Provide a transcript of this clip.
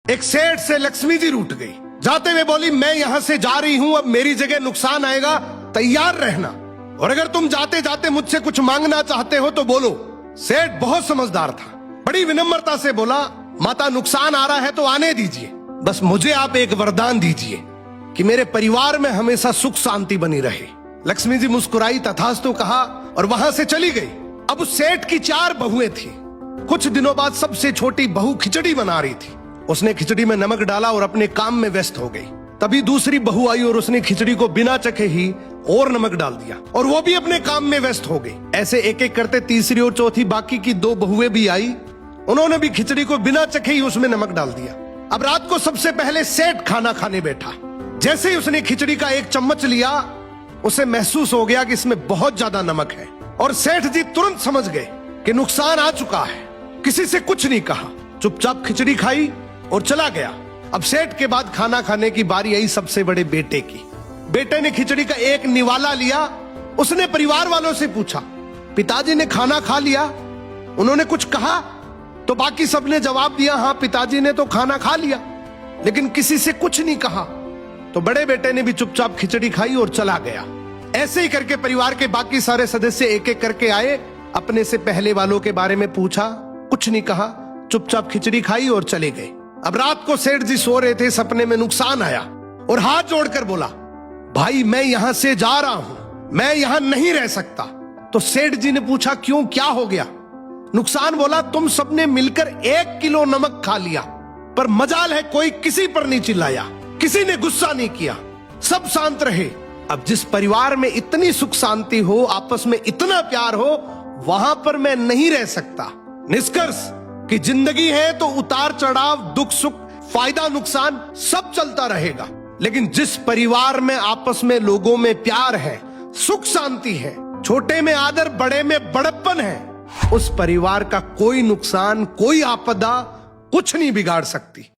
एक सेठ से लक्ष्मी जी रूठ गई। जाते हुए बोली, मैं यहां से जा रही हूं, अब मेरी जगह नुकसान आएगा, तैयार रहना, और अगर तुम जाते जाते मुझसे कुछ मांगना चाहते हो तो बोलो। सेठ बहुत समझदार था, बड़ी विनम्रता से बोला, माता नुकसान आ रहा है तो आने दीजिए, बस मुझे आप एक वरदान दीजिए कि मेरे परिवार में हमेशा सुख शांति बनी रहे। लक्ष्मी जी मुस्कुराई, तथास्तु कहा और वहां से चली गई। अब उस सेठ की 4 बहुएं थी। कुछ दिनों बाद सबसे छोटी बहू खिचड़ी बना रही थी। उसने खिचड़ी में नमक डाला और अपने काम में व्यस्त हो गई। तभी दूसरी बहू आई और उसने खिचड़ी को बिना चखे ही और नमक डाल दिया और वो भी अपने काम में व्यस्त हो गई। ऐसे एक एक करते तीसरी और चौथी बाकी की 2 बहुएं भी आई, उन्होंने भी खिचड़ी को बिना चखे ही उसमें नमक डाल दिया। अब रात को सबसे पहले सेठ खाना खाने बैठा। जैसे ही उसने खिचड़ी का 1 चम्मच लिया, उसे महसूस हो गया कि इसमें बहुत ज्यादा नमक है, और सेठ जी तुरंत समझ गए कि नुकसान आ चुका है। किसी से कुछ नहीं कहा, चुपचाप खिचड़ी खाई और चला गया। अब सेठ के बाद खाना खाने की बारी आई सबसे बड़े बेटे की। बेटे ने खिचड़ी का 1 निवाला लिया। उसने परिवार वालों से पूछा, पिताजी ने खाना खा लिया? उन्होंने कुछ कहा? तो बाकी सबने जवाब दिया, हाँ पिताजी ने तो खाना खा लिया, लेकिन किसी से कुछ नहीं कहा। तो बड़े बेटे ने भी चुपचाप खिचड़ी खाई और चला गया। ऐसे ही करके परिवार के बाकी सारे सदस्य एक एक करके आए, अपने से पहले वालों के बारे में पूछा, कुछ नहीं कहा, चुपचाप खिचड़ी खाई और चले गए। अब रात को सेठ जी सो रहे थे, सपने में नुकसान आया और हाथ जोड़कर बोला, भाई मैं यहां से जा रहा हूं, मैं यहां नहीं रह सकता। तो सेठ जी ने पूछा, क्यों, क्या हो गया? नुकसान बोला, तुम सबने मिलकर 1 किलो नमक खा लिया, पर मजाल है कोई किसी पर नहीं चिल्लाया, किसी ने गुस्सा नहीं किया, सब शांत रहे। अब जिस परिवार में इतनी सुख शांति हो, आपस में इतना प्यार हो, वहां पर मैं नहीं रह सकता। निष्कर्ष कि जिंदगी है तो उतार चढ़ाव, दुख सुख, फायदा नुकसान सब चलता रहेगा, लेकिन जिस परिवार में आपस में लोगों में प्यार है, सुख शांति है, छोटे में आदर, बड़े में बड़प्पन है, उस परिवार का कोई नुकसान, कोई आपदा कुछ नहीं बिगाड़ सकती।